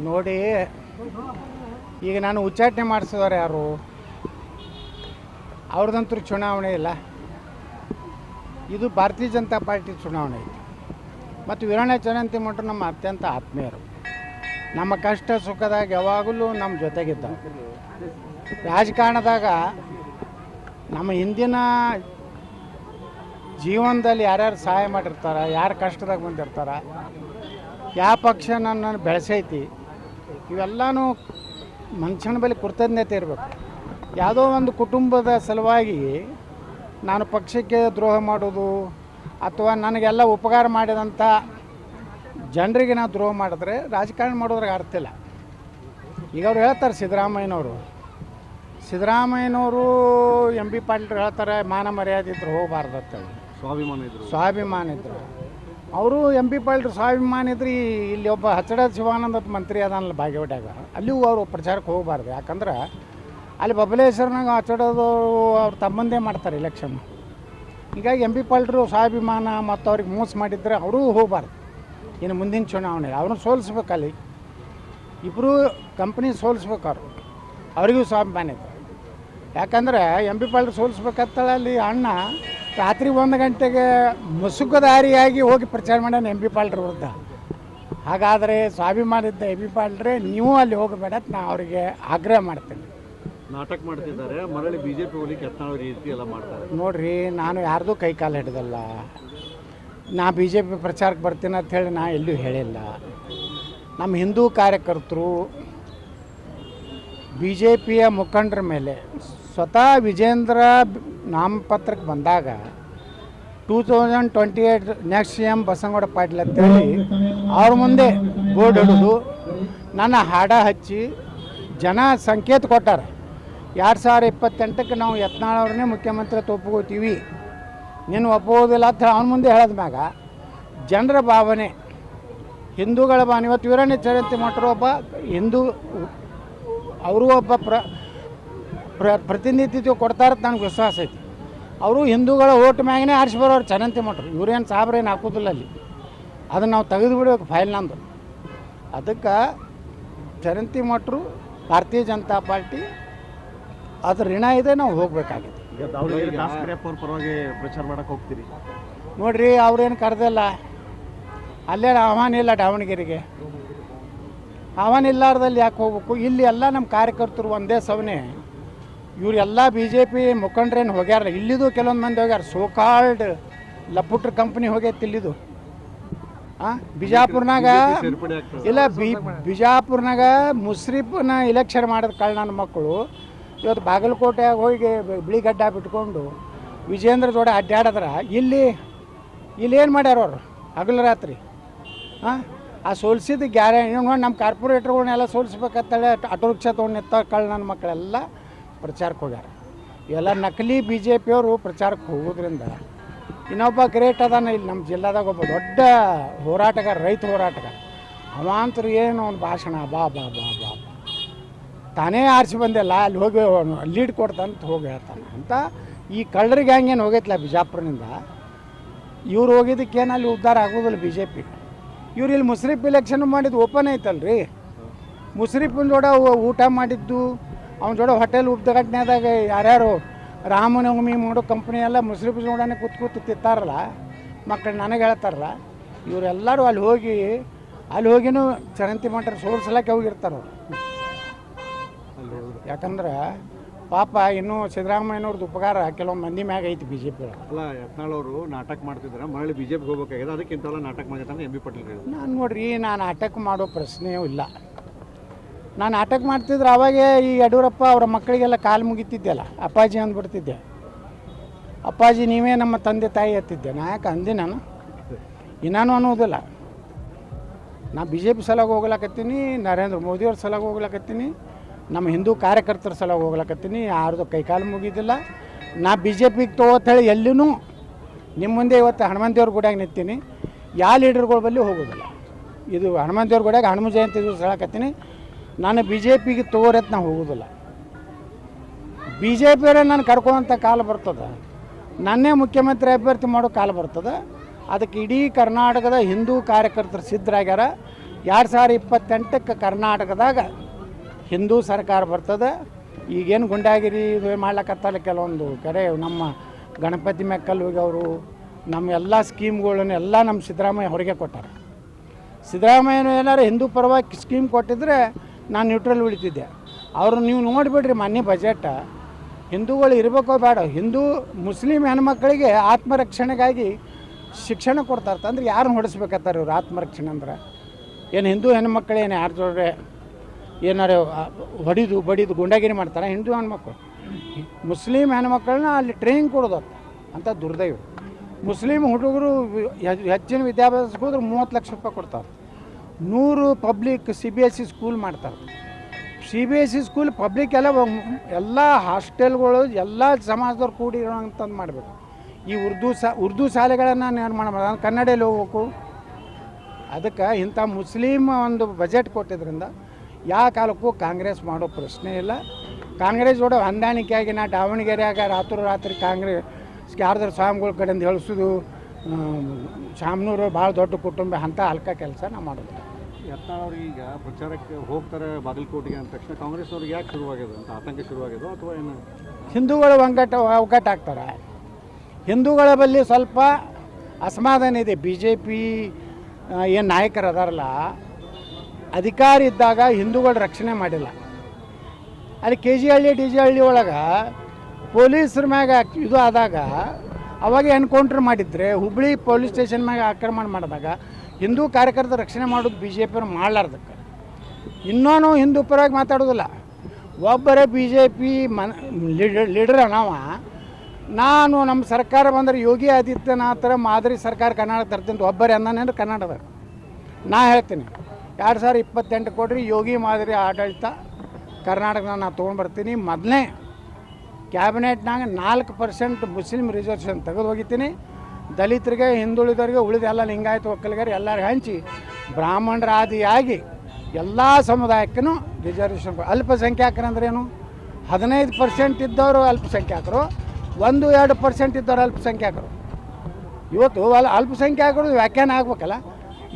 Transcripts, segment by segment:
ನೋಡಿ, ಈಗ ನಾನು ಉಚ್ಚಾಟನೆ ಮಾಡಿಸಿದವ್ರು ಯಾರು? ಅವ್ರದಂತೂ ಚುನಾವಣೆ ಇಲ್ಲ. ಇದು ಭಾರತೀಯ ಜನತಾ ಪಾರ್ಟಿ ಚುನಾವಣೆ ಐತಿ. ಮತ್ತು ವೀರಣ್ಣ ಚರಂತಿಮಠರು ನಮ್ಮ ಅತ್ಯಂತ ಆತ್ಮೀಯರು. ನಮ್ಮ ಕಷ್ಟ ಸುಖದಾಗ ಯಾವಾಗಲೂ ನಮ್ಮ ಜೊತೆಗಿದ್ದವು. ರಾಜಕಾರಣದಾಗ ನಮ್ಮ ಹಿಂದಿನ ಜೀವನದಲ್ಲಿ ಯಾರ್ಯಾರು ಸಹಾಯ ಮಾಡಿರ್ತಾರೆ, ಯಾರು ಕಷ್ಟದಾಗ ಬಂದಿರ್ತಾರೆ, ಯಾವ ಪಕ್ಷ ನನ್ನನ್ನು ಬೆಳೆಸೈತಿ, ಇವೆಲ್ಲನೂ ಮನುಷ್ಯನ ಬಳಿ ಕೃತಜ್ಞತೆ ಇರಬೇಕು. ಯಾವುದೋ ಒಂದು ಕುಟುಂಬದ ಸಲುವಾಗಿ ನಾನು ಪಕ್ಷಕ್ಕೆ ದ್ರೋಹ ಮಾಡೋದು ಅಥವಾ ನನಗೆಲ್ಲ ಉಪಕಾರ ಮಾಡಿದಂಥ ಜನರಿಗೆ ನಾವು ದ್ರೋಹ ಮಾಡಿದ್ರೆ ರಾಜಕಾರಣ ಮಾಡೋದ್ರಾಗ ಅರ್ಥ ಇಲ್ಲ. ಈಗ ಅವ್ರು ಹೇಳ್ತಾರೆ, ಸಿದ್ದರಾಮಯ್ಯನವರು ಎಂ ಬಿ ಪಾಟೀಲ್ ಹೇಳ್ತಾರೆ, ಮಾನ ಮರ್ಯಾದೆ ಇದ್ರು ಹೋಗಬಾರ್ದು ಅಂತೇಳಿ. ಸ್ವಾಭಿಮಾನ ಇದ್ರು. ಅವರು ಎಂ ಬಿ ಪಾಟೀಲ್ ಸ್ವಾಭಿಮಾನ ಇದ್ರೆ ಇಲ್ಲಿ ಒಬ್ಬ ಹಚ್ಚಡ ಶಿವಾನಂದ ಮಂತ್ರಿ ಅದನ್ನಲ್ಲ ಬಾಗೇವಾಡ್ಯಾಗ, ಅಲ್ಲಿಯೂ ಅವರು ಪ್ರಚಾರಕ್ಕೆ ಹೋಗಬಾರ್ದು. ಯಾಕಂದ್ರೆ ಅಲ್ಲಿ ಬಬಲೇಶ್ವರನಾಗ ಹಚ್ಚಡೋದು ಅವ್ರು ತಮ್ಮಂದೇ ಮಾಡ್ತಾರೆ ಎಲೆಕ್ಷನ್. ಹೀಗಾಗಿ ಎಂ ಬಿ ಪಾಟೀಲ್ರು ಸ್ವಾಭಿಮಾನ ಮತ್ತು ಅವ್ರಿಗೆ ಮೋಸ ಮಾಡಿದ್ರೆ ಅವರೂ ಹೋಗಬಾರ್ದು. ಇನ್ನು ಮುಂದಿನ ಚುನಾವಣೆ ಅವ್ರನ್ನ ಸೋಲಿಸ್ಬೇಕಲ್ಲಿ, ಇಬ್ಬರು ಕಂಪ್ನಿ ಸೋಲಿಸ್ಬೇಕು. ಅವ್ರಿಗೂ ಸ್ವಾಭಿಮಾನ ಇದೆ. ಯಾಕಂದರೆ ಎಂ ಬಿ ಪಾಟೀಲ್ ಸೋಲಿಸ್ಬೇಕಂತೇಳಿ ಅಲ್ಲಿ ಅಣ್ಣ ರಾತ್ರಿ 1 ಗಂಟೆಗೆ ಮುಸುಕುದಾರಿಯಾಗಿ ಹೋಗಿ ಪ್ರಚಾರ ಮಾಡ್ಯಾನ ಎಂ ಬಿ ಪಾಟೀಲ್ರ ವಿರುದ್ಧ. ಹಾಗಾದರೆ ಸ್ವಾಭಿಮಾನ ಇದ್ದ ಎಂ ಬಿ ಪಾಟೀಲ್ರೆ ನೀವು ಅಲ್ಲಿ ಹೋಗಬೇಡ ಅಂತ ನಾ ಅವರಿಗೆ ಆಗ್ರಹ ಮಾಡ್ತೇನೆ. ನಾಟಕ ಮಾಡ್ತಿದ್ದಾರೆ, ಮರಳಿ ಬಿಜೆಪಿ ಹೋಗ್ಲಿಕ್ಕೆ ಯತ್ನಾಳ್ ರೀತಿ ಎಲ್ಲ ಮಾಡ್ತಾರೆ. ನೋಡ್ರಿ, ನಾನು ಯಾರ್ದು ಕೈ ಕಾಲು ಹಿಡ್ದಲ್ಲ. ನಾ ಬಿ ಜೆ ಪಿ ಪ್ರಚಾರಕ್ಕೆ ಬರ್ತೀನಿ ಅಂತ ಹೇಳಿ ನಾ ಎಲ್ಲೂ ಹೇಳಿಲ್ಲ. ನಮ್ಮ ಹಿಂದೂ ಕಾರ್ಯಕರ್ತರು ಬಿ ಜೆ ಪಿಯ ಮುಖಂಡರ ಮೇಲೆ ಸ್ವತಃ ವಿಜೇಂದ್ರ ನಾಮಪತ್ರಕ್ಕೆ ಬಂದಾಗ 2028 ನೆಕ್ಸ್ಟ್ CM ಬಸನಗೌಡ ಪಾಟೀಲ್ ಅಂತೇಳಿ ಅವ್ರ ಮುಂದೆ ಬೋರ್ಡ್ ಹಿಡಿದು ನನ್ನ ಹಾಡ ಹಚ್ಚಿ ಜನ ಸಂಕೇತ ಕೊಟ್ಟಾರೆ. 2028ಕ್ಕೆ ನಾವು ಯತ್ನಾಳ್ ಅವ್ರನ್ನೇ ಮುಖ್ಯಮಂತ್ರಿ ಒಪ್ಕೋತೀವಿ, ನೀನು ಒಪ್ಪೋದಿಲ್ಲ ಅಂತ ಅವನ ಮುಂದೆ ಹೇಳಿದ ಮ್ಯಾಗ ಜನರ ಭಾವನೆ, ಹಿಂದೂಗಳ ಭಾವನೆ. ಇವತ್ತು ವೀರಣ್ಣ ಚರಂತಿಮಠರು ಒಬ್ಬ ಹಿಂದೂ, ಅವರು ಒಬ್ಬ ಪ್ರತಿನಿಧಿತ್ವ ಕೊಡ್ತಾರೆ ಅಂತ ನನಗೆ ವಿಶ್ವಾಸ ಐತಿ. ಅವರು ಹಿಂದೂಗಳ ಓಟ್ ಮ್ಯಾಗನೇ ಆರಿಸಿ ಬರೋರು ಚರಂತಿಮಠರು. ಇವ್ರೇನು ಸಾಬ್ರೇನು ಹಾಕೋದಿಲ್ಲ ಅಲ್ಲಿ. ಅದನ್ನು ನಾವು ತೆಗೆದು ಬಿಡಬೇಕು ಫೈಲ್ ನಂದು. ಅದಕ್ಕೆ ಚರಂತಿಮಠರು ಭಾರತೀಯ ಜನತಾ ಪಾರ್ಟಿ ಅದ್ರ ಋಣ ಇದೆ, ನಾವು ಹೋಗಬೇಕಾಗಿದೆ. ಪರವಾಗಿ ಪ್ರಚಾರ ಮಾಡಕ್ಕೆ ಹೋಗ್ತೀರಿ ನೋಡ್ರಿ, ಅವ್ರೇನು ಕರೆದಿಲ್ಲ. ಅಲ್ಲೇ ಆಹ್ವಾನ ಇಲ್ಲ ದಾವಣಗೆರೆಗೆ. ಆಹ್ವಾನ ಇಲ್ಲಾರ್ದಲ್ಲಿ ಯಾಕೆ ಹೋಗ್ಬೇಕು? ಇಲ್ಲಿ ಎಲ್ಲ ನಮ್ಮ ಕಾರ್ಯಕರ್ತರು ಒಂದೇ ಸವನೆ. ಇವರೆಲ್ಲ ಬಿ ಜೆ ಪಿ ಮುಖಂಡ್ರೇನು ಹೋಗ್ಯಾರ. ಇಲ್ಲಿದು ಕೆಲವೊಂದು ಮಂದಿ ಹೋಗ್ಯಾರ. ಸೋಕಾಲ್ಡ್ ಲಪುಟ್ರ ಕಂಪ್ನಿ ಹೋಗೈತಿ ಇಲ್ಲಿದು. ಬಿಜಾಪುರ್ನಾಗ ಇಲ್ಲ, ಬಿಜಾಪುರ್ನಾಗ ಮುಸ್ರಿಫ್ನ ಇಲೆಕ್ಷನ್ ಮಾಡಿದ ಕಾರಣ ನನ್ನ ಮಕ್ಕಳು ಇವತ್ತು ಬಾಗಲಕೋಟೆಯಾಗ ಹೋಗಿ ಬಿಳಿಗಡ್ಡ ಬಿಟ್ಕೊಂಡು ವಿಜೇಂದ್ರ ಜೋಡಿ ಅಡ್ಡಾಡಿದ್ರೆ ಇಲ್ಲೇನು ಮಾಡ್ಯಾರ ಅವರು ಹಗಲು ರಾತ್ರಿ. ಆ ಸೋಲಿಸಿದ ಗ್ಯಾರಂಟಿ ನೋಡಿ, ನಮ್ಮ ಕಾರ್ಪೊರೇಟ್ರುಗಳನ್ನೆಲ್ಲ ಸೋಲಿಸ್ಬೇಕಂತೇಳಿ ಆಟೋ ರಿಕ್ಷಾ ತೊಗೊಂಡು ನಿಂತ ಕಳ್ಳ ನನ್ನ ಮಕ್ಕಳೆಲ್ಲ ಪ್ರಚಾರಕ್ಕೆ ಹೋಗ್ಯಾರ. ಇವೆಲ್ಲ ನಕಲಿ ಬಿ ಜೆ ಪಿಯವರು ಪ್ರಚಾರಕ್ಕೆ ಹೋಗೋದ್ರಿಂದ. ಇನ್ನೊಬ್ಬ ಗ್ರೇಟ್ ಅದಾನ ಇಲ್ಲಿ ನಮ್ಮ ಜಿಲ್ಲಾದಾಗ, ಒಬ್ಬ ದೊಡ್ಡ ಹೋರಾಟಗಾರ, ರೈತ ಹೋರಾಟಗಾರ. ಅವಾಂತರು ಏನು ಅವ್ನ ಭಾಷಣ ಬಾ ಬಾ ಬಾ ಬಾ ತಾನೇ ಆರಿಸಿ ಬಂದಿಲ್ಲ, ಅಲ್ಲಿ ಹೋಗಿ ಲೀಡ್ ಕೊಡ್ತಾನಂತ ಹೋಗಿ ಹೇಳ್ತಾನೆ ಅಂತ. ಈ ಕಳ್ಳರಿಗೆ ಹಂಗೇನು ಹೋಗೈತಿಲ್ಲ ಬಿಜಾಪುರನಿಂದ. ಇವ್ರು ಹೋಗಿದ್ದಕ್ಕೇನು ಅಲ್ಲಿ ಉದ್ಧಾರ ಆಗೋದಿಲ್ಲ ಬಿ ಜೆ ಪಿ. ಇವ್ರು ಇಲ್ಲಿ ಮುಸ್ರಿಫ್ ಇಲೆಕ್ಷನ್ ಮಾಡಿದ್ದು ಓಪನ್ ಐತಲ್ರಿ. ಮುಸ್ರಿಫಿನ ಜೋಡ ಊಟ ಮಾಡಿದ್ದು, ಅವನ ಜೋಡ ಹೋಟೆಲ್ ಉದ್ಘಾಟನೆದಾಗ ಯಾರ್ಯಾರು ರಾಮನವಮಿ ಮಾಡೋ ಕಂಪ್ನಿ ಎಲ್ಲ ಮುಸ್ರಿಫ್ ಜೋಡನೆ ಕೂತು ತಿಂತಾರಲ್ಲ ಮಕ್ಕಳು, ನನಗೆ ಹೇಳ್ತಾರಲ್ಲ. ಇವರೆಲ್ಲರೂ ಅಲ್ಲಿ ಹೋಗಿನೂ ಚರಂತಿಮಠರು ಸೋಲ್ಸಲಕ್ಕೆ ಹೋಗಿರ್ತಾರೆ ಅವರು. ಯಾಕಂದ್ರೆ ಪಾಪ ಇನ್ನೂ ಸಿದ್ದರಾಮಯ್ಯನವ್ರದ್ದು ಉಪಕಾರ ಕೆಲವೊಂದು ಮಂದಿ ಮ್ಯಾಗ ಐತಿ ಬಿ ಜೆ ಪಿ. ಅಲ್ಲ, ಯತ್ನಾಳ್ ಅವರು ನಾಟಕ ಮಾಡ್ತಿದ್ರೆ ಮರಳಿ ಬಿಜೆಪಿಗೆ ಹೋಗ್ಬೇಕಾಗಿದೆ, ಅದಕ್ಕಿಂತಲ್ಲ ನಾಟಕ ಮಾಡಿದ್ರೆ ಎಂ ಬಿ ಪಾಟೀಲ್ ಹೇಳಿದ್ರು. ನಾನು ನೋಡ್ರಿ, ನಾನು ನಾಟಕ ಮಾಡೋ ಪ್ರಶ್ನೆಯೂ ಇಲ್ಲ. ನಾನು ನಾಟಕ ಮಾಡ್ತಿದ್ರೆ ಅವಾಗೇ ಈ ಯಡಿಯೂರಪ್ಪ ಅವರ ಮಕ್ಕಳಿಗೆಲ್ಲ ಕಾಲು ಮುಗಿತಿದ್ದೆಲ್ಲ, ಅಪ್ಪಾಜಿ ಅಂದ್ಬಿಡ್ತಿದ್ದೆ. ಅಪ್ಪಾಜಿ ನೀವೇ ನಮ್ಮ ತಂದೆ ತಾಯಿ ಎತ್ತಿದ್ದೆ. ನಾ ಯಾಕೆ ಅಂದೆ? ನಾನು ಇನ್ನೂ ಅನ್ನೋದಿಲ್ಲ. ನಾ ಬಿ ಜೆ ಪಿ ಸಲಾಗಿ ಹೋಗ್ಲಕತ್ತೀನಿ, ನರೇಂದ್ರ ಮೋದಿಯವ್ರ ಸಲಾಗಿ ಹೋಗ್ಲಕತ್ತೀನಿ, ನಮ್ಮ ಹಿಂದೂ ಕಾರ್ಯಕರ್ತರ ಸಲಾಗಿ ಹೋಗ್ಲಕತ್ತೀನಿ. ಯಾರ್ದು ಕೈಕಾಲು ಮುಗಿದಿಲ್ಲ. ನಾ ಬಿ ಜೆ ಪಿಗೆ ತಗೋತೇಳಿ ಎಲ್ಲಿನೂ ನಿಮ್ಮ ಮುಂದೆ ಇವತ್ತು ಹನುಮಂತೇವ್ರ ಗುಡಿಯಾಗ ನಿಂತೀನಿ. ಯಾವ ಲೀಡರ್ಗಳ ಬಳಿ ಹೋಗೋದಿಲ್ಲ. ಇದು ಹನುಮಂತೇವ್ರ ಗುಡಿಯಾಗ ಹನುಮ ಜಯಂತಿ ದಿವಸ ಹೇಳಕತ್ತೀನಿ, ನಾನು ಬಿ ಜೆ ಪಿಗೆ ತಗೋರತ್ ನಾ ಹೋಗೋದಿಲ್ಲ. ಬಿ ಜೆ ಪಿಯವರೇ ನಾನು ಕರ್ಕೊಳ್ಳೋಂಥ ಕಾಲ ಬರ್ತದೆ, ನನ್ನೇ ಮುಖ್ಯಮಂತ್ರಿ ಅಭ್ಯರ್ಥಿ ಮಾಡೋ ಕಾಲ ಬರ್ತದೆ. ಅದಕ್ಕೆ ಇಡೀ ಕರ್ನಾಟಕದ ಹಿಂದೂ ಕಾರ್ಯಕರ್ತರು ಸಿದ್ಧರಾಗ್ಯಾರ. 2028ಕ್ಕೆ ಕರ್ನಾಟಕದಾಗ ಹಿಂದೂ ಸರ್ಕಾರ ಬರ್ತದೆ. ಈಗೇನು ಗುಂಡಾಗಿರಿ ಇದು ಮಾಡ್ಲಕತ್ತಲ್ಲ ಕೆಲವೊಂದು ಕಡೆ ನಮ್ಮ ಗಣಪತಿ ಮೆಕ್ಕಲ್ ಹೋಗಿ ನಮ್ಮ ಎಲ್ಲ ಸ್ಕೀಮ್ಗಳನ್ನು ಎಲ್ಲ ನಮ್ಮ ಸಿದ್ದರಾಮಯ್ಯ ಹೊರಗೆ ಕೊಟ್ಟಾರೆ. ಸಿದ್ದರಾಮಯ್ಯನು ಏನಾರು ಹಿಂದೂ ಪರವಾಗಿ ಸ್ಕೀಮ್ ಕೊಟ್ಟಿದ್ರೆ ನಾನು ನ್ಯೂಟ್ರಲ್ ಉಳಿತಿದ್ದೆ. ಅವರು ನೀವು ನೋಡಿಬಿಡ್ರಿ ಮೊನ್ನೆ ಬಜೆಟ್, ಹಿಂದೂಗಳು ಇರಬೇಕೋ ಬೇಡ, ಮುಸ್ಲಿಂ ಹೆಣ್ಮಕ್ಳಿಗೆ ಆತ್ಮರಕ್ಷಣೆಗಾಗಿ ಶಿಕ್ಷಣ ಕೊಡ್ತಾರೆ. ಅಂದ್ರೆ ಯಾರನ್ನ ಹೊಡಿಸ್ಬೇಕತ್ತಾರೆ ಇವ್ರು? ಆತ್ಮರಕ್ಷಣೆ ಅಂದ್ರೆ ಏನು ಹಿಂದೂ ಹೆಣ್ಮಕ್ಳೇನು ಯಾರ ಜೋಡ್ರೆ ಏನಾರು ಬಡಿದು ಗುಂಡಾಗಿರಿ ಮಾಡ್ತಾರೆ ಹಿಂದೂ ಹೆಣ್ಮಕ್ಳು? ಮುಸ್ಲಿಂ ಹೆಣ್ಮಕ್ಳನ್ನ ಅಲ್ಲಿ ಟ್ರೈನಿಂಗ್ ಕೊಡೋದು ಅಂತ ದುರ್ದೈವ. ಮುಸ್ಲಿಂ ಹುಡುಗರು ಹೆಚ್ಚಿನ ವಿದ್ಯಾಭ್ಯಾಸಕ್ಕೆ ಹೋದ್ರೆ 30 ಲಕ್ಷ ರೂಪಾಯಿ ಕೊಡ್ತಾರೆ. 100 ಪಬ್ಲಿಕ್ CBSE ಸ್ಕೂಲ್ ಮಾಡ್ತಾರೆ. CBSE ಸ್ಕೂಲ್ ಪಬ್ಲಿಕ್ ಎಲ್ಲ ಹಾಸ್ಟೆಲ್ಗಳು ಎಲ್ಲ ಸಮಾಜದವ್ರು ಕೂಡಿರೋಂಥದ್ದು ಮಾಡಬೇಕು. ಈ ಉರ್ದು ಶಾಲೆಗಳನ್ನು ನಿರ್ಮಾಣ ಮಾಡೋದು, ಕನ್ನಡದಲ್ಲಿ ಹೋಗ್ಬೇಕು. ಅದಕ್ಕೆ ಇಂಥ ಮುಸ್ಲಿಮ್ ಒಂದು ಬಜೆಟ್ ಕೊಟ್ಟಿದ್ದರಿಂದ ಯಾವ ಕಾಲಕ್ಕೂ ಕಾಂಗ್ರೆಸ್ ಮಾಡೋ ಪ್ರಶ್ನೆ ಇಲ್ಲ. ಕಾಂಗ್ರೆಸ್ ಜೋಡ ಹೊಂದಾಣಿಕೆಯಾಗಿ ನಾ ದಾವಣಗೆರೆಯಾಗ ರಾತ್ರಿ ಕಾಂಗ್ರೆಸ್ ಯಾರ್ದಾರ ಸ್ವಾಮಿಗಳ ಕಡೆಯಿಂದ ಹೇಳಿಸೋದು, ಶಾಮನೂರು ಭಾಳ ದೊಡ್ಡ ಕುಟುಂಬ, ಅಂಥ ಹಲ್ಕ ಕೆಲಸ ನಾವು ಮಾಡೋದು. ಯತ್ನಾಳವ್ರಿಗೆ ಈಗ ಪ್ರಚಾರಕ್ಕೆ ಹೋಗ್ತಾರೆ ಬಾಗಲಕೋಟೆಗೆ ಅಂದ ತಕ್ಷಣ ಕಾಂಗ್ರೆಸ್ ಅವ್ರಿಗೆ ಯಾಕೆ ಶುರುವಾಗಿದೆ ಅಂತ ಆತಂಕ ಶುರುವಾಗಿದೆ ಅಥವಾ ಏನು? ಹಿಂದೂಗಳು ಒಗ್ಗಟ್ಟಾಗ್ತಾರೆ. ಹಿಂದೂಗಳ ಬಳಿ ಸ್ವಲ್ಪ ಅಸಮಾಧಾನ ಇದೆ. BJP ಏನು ನಾಯಕರು ಅದಾರಲ್ಲ, ಅಧಿಕಾರ ಇದ್ದಾಗ ಹಿಂದೂಗಳ ರಕ್ಷಣೆ ಮಾಡಿಲ್ಲ. ಅಲ್ಲಿ KG ಹಳ್ಳಿ DG ಹಳ್ಳಿ ಒಳಗೆ ಪೊಲೀಸರ ಮ್ಯಾಗ ಇದು ಆದಾಗ ಅವಾಗ ಎನ್ಕೌಂಟ್ರ್ ಮಾಡಿದ್ರೆ, ಹುಬ್ಬಳ್ಳಿ ಪೊಲೀಸ್ ಸ್ಟೇಷನ್ ಮ್ಯಾಗ ಆಕ್ರಮಣ ಮಾಡಿದಾಗ ಹಿಂದೂ ಕಾರ್ಯಕರ್ತರ ರಕ್ಷಣೆ ಮಾಡೋದು BJP ಅವ್ರು ಮಾಡಲಾರ್ದಕ್ಕೆ. ಇನ್ನೂ ಹಿಂದೂ ಪರವಾಗಿ ಮಾತಾಡೋದಿಲ್ಲ. ಒಬ್ಬರೇ BJP ಲೀಡರ್ ನಾನು ನಮ್ಮ ಸರ್ಕಾರ ಬಂದರೆ ಯೋಗಿ ಆದಿತ್ಯನಾಥರ ಮಾದರಿ ಸರ್ಕಾರ ಕರ್ನಾಟಕ ತರ್ತೀನಿ ಒಬ್ಬರೇ ಅಂದಾನೇನು ಕರ್ನಾಟಕದಾಗ? ನಾ ಹೇಳ್ತೀನಿ 2028 ಕೊಡ್ರಿ, ಯೋಗಿ ಮಾದರಿ ಆಡಳಿತ ಕರ್ನಾಟಕದಾಗ ನಾನು ತೊಗೊಂಡ್ಬರ್ತೀನಿ. ಮೊದಲನೇ ಕ್ಯಾಬಿನೆಟ್ನಾಗ 4% ಮುಸ್ಲಿಂ ರಿಸರ್ವೇಷನ್ ತೆಗೆದು ಹೋಗಿತೀನಿ. ದಲಿತರಿಗೆ, ಹಿಂದುಳಿದವರಿಗೆ, ಉಳಿದ ಎಲ್ಲ ಲಿಂಗಾಯತ ಒಕ್ಕಲಿಗರು ಎಲ್ಲರೂ ಹಂಚಿ ಬ್ರಾಹ್ಮಣರ ಆದಿಯಾಗಿ ಎಲ್ಲ ಸಮುದಾಯಕ್ಕೂ ರಿಸರ್ವೇಷನ್. ಅಲ್ಪಸಂಖ್ಯಾತರಂದ್ರೇನು? 15% ಇದ್ದವರು ಅಲ್ಪಸಂಖ್ಯಾತರು, 1-2% ಇದ್ದವರು ಅಲ್ಪಸಂಖ್ಯಾತರು. ಇವತ್ತು ಅಲ್ಪಸಂಖ್ಯಾತರು ವ್ಯಾಖ್ಯಾನ ಆಗ್ಬೇಕಲ್ಲ.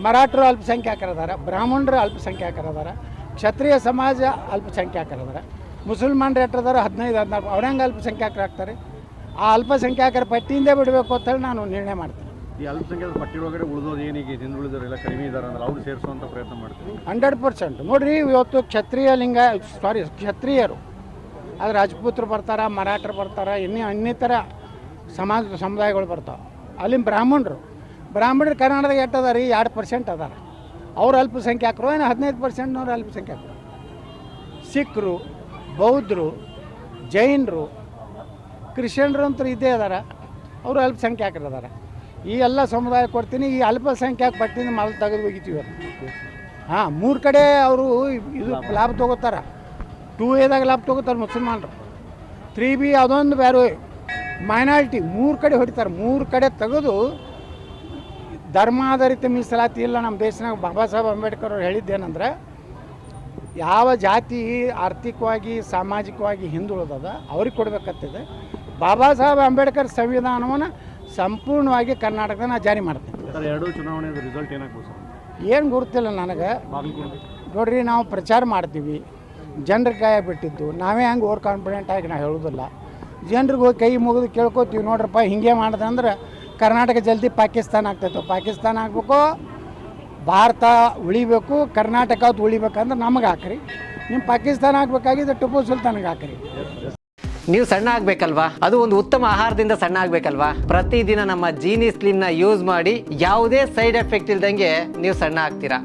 ಮರಾಠರು ಅಲ್ಪಸಂಖ್ಯಾತರದಾರ, ಬ್ರಾಹ್ಮಣರು ಅಲ್ಪಸಂಖ್ಯಾತರದಾರ, ಕ್ಷತ್ರಿಯ ಸಮಾಜ ಅಲ್ಪಸಂಖ್ಯಾತರದಾರ, ಮುಸಲ್ಮಾನರು ಎಟ್ಟದಾರ 15-14, ಅವ್ರು ಹೆಂಗೆ ಅಲ್ಪಸಂಖ್ಯಾತರಾಗ್ತಾರೆ? ಆ ಅಲ್ಪಸಂಖ್ಯಾತರ ಪಟ್ಟಿಯಿಂದ ಬಿಡಬೇಕು ಅಂತೇಳಿ ನಾನು ನಿರ್ಣಯ ಮಾಡ್ತೀನಿ. ಈ ಅಲ್ಪಸಂಖ್ಯಾತ ಪಟ್ಟಿ ಒಳಗಡೆ ಉಳಿದೋದು ಏನೀಗ ಹಿಂದುಳಿದವರೆಲ್ಲ ಕಡಿಮೆ ಇದ್ದಾರೆ ಅಂದ್ರೆ ಅವ್ರು ಸೇರಿಸುವಂಥ ಪ್ರಯತ್ನ ಮಾಡ್ತೀವಿ. 100% ನೋಡಿರಿ. ಇವತ್ತು ಕ್ಷತ್ರಿಯರು ಆದರೆ ರಾಜಪೂತರು ಬರ್ತಾರೆ, ಮರಾಠರು ಬರ್ತಾರೆ, ಇನ್ನಿತರ ಸಮುದಾಯಗಳು ಬರ್ತಾವೆ. ಅಲ್ಲಿ ಬ್ರಾಹ್ಮಣರು ಕರ್ನಾಟಕದಾಗ ಎಟ್ಟದ ರೀ? 2% ಅದಾರ. ಅವ್ರು ಅಲ್ಪಸಂಖ್ಯಾತರು. ಏನು 15% ಅಲ್ಪಸಂಖ್ಯಾತರು. ಸಿಖ್ರು, ಬೌದ್ಧರು, ಜೈನರು, ಕ್ರಿಶ್ಚಿಯನ್ರು ಅಂತೂ ಇದ್ದೇ ಅದಾರ, ಅವರು ಅಲ್ಪಸಂಖ್ಯಾತರು ಅದಾರ. ಈ ಎಲ್ಲ ಸಮುದಾಯ ಕೊಡ್ತೀನಿ. ಈ ಅಲ್ಪಸಂಖ್ಯಾತ ಪಟ್ಟಿಯಿಂದ ಮೊದಲು ತೆಗೆದು ಹೋಗಿತೀವಿ. 3 ಕಡೆ ಅವರು ಇದು ಲಾಭ ತೊಗೋತಾರೆ. 2Aದಾಗ ಲಾಭ ತೊಗೋತಾರೆ ಮುಸಲ್ಮಾನರು, 3B ಅದೊಂದು ಬೇರೆ ಮೈನಾರಿಟಿ 3 ಕಡೆ ಹೊಡಿತಾರೆ. 3 ಕಡೆ ತೆಗೆದು ಧರ್ಮಾಧಾರಿತ ಮೀಸಲಾತಿ ಇಲ್ಲ ನಮ್ಮ ದೇಶನಾಗ. ಬಾಬಾ ಸಾಹೇಬ್ ಅಂಬೇಡ್ಕರ್ ಅವ್ರು ಹೇಳಿದ್ದೇನೆಂದ್ರೆ, ಯಾವ ಜಾತಿ ಆರ್ಥಿಕವಾಗಿ ಸಾಮಾಜಿಕವಾಗಿ ಹಿಂದುಳಿದದ ಅವ್ರಿಗೆ ಕೊಡಬೇಕಂತಿದೆ. ಬಾಬಾ ಸಾಹೇಬ್ ಅಂಬೇಡ್ಕರ್ ಸಂವಿಧಾನವನ್ನು ಸಂಪೂರ್ಣವಾಗಿ ಕರ್ನಾಟಕದ ಜಾರಿ ಮಾಡ್ತೀನಿ. ಎರಡೂ ಚುನಾವಣೆ ರಿಸಲ್ಟ್ ಏನಾಗ್ಬೋದು? ಏನು ಗುರುತಿಲ್ಲ ನನಗೆ. ನೋಡ್ರಿ, ನಾವು ಪ್ರಚಾರ ಮಾಡ್ತೀವಿ, ಜನರಿಗೆ ಕೈ ಬಿಟ್ಟಿದ್ದು ನಾವೇ ಹಂಗೆ ಓವರ್ ಕಾನ್ಫಿಡೆಂಟ್ ಆಗಿ ನಾವು ಹೇಳೋದಿಲ್ಲ. ಜನರಿಗೆ ಹೋಗಿ ಕೈ ಮುಗಿದು ಕೇಳ್ಕೊತೀವಿ, ನೋಡ್ರಪ್ಪ ಹಿಂಗೆ ಮಾಡಿದೆ ಅಂದ್ರೆ ಕರ್ನಾಟಕ ಜಲ್ದಿ ಪಾಕಿಸ್ತಾನ ಆಗ್ತೈತೆ. ಪಾಕಿಸ್ತಾನ ಆಗಬೇಕು, ಭಾರತ ಉಳಿಬೇಕು, ಕರ್ನಾಟಕ ಉಳಿಬೇಕಂದ್ರೆ ನಮಗೆ ಹಾಕ್ರಿ. ನಿಮ್ಮ ಪಾಕಿಸ್ತಾನ ಆಗಬೇಕಾಗಿದ್ದು ಟಿಪ್ಪು ಸುಲ್ತಾನ್ಗೆ ಹಾಕ್ರಿ. ನೀವು ಸಣ್ಣ ಆಗಬೇಕಲ್ವಾ? ಅದು ಒಂದು ಉತ್ತಮ ಆಹಾರದಿಂದ ಸಣ್ಣ ಆಗಬೇಕಲ್ವಾ? ಪ್ರತಿದಿನ ನಮ್ಮ ಜೀನಿ ಸ್ಲಿಮ್ನ ಯೂಸ್ ಮಾಡಿ ಯಾವುದೇ ಸೈಡ್ ಎಫೆಕ್ಟ್ ಇಲ್ದಂಗೆ ನೀವು ಸಣ್ಣ ಆಗ್ತೀರಾ.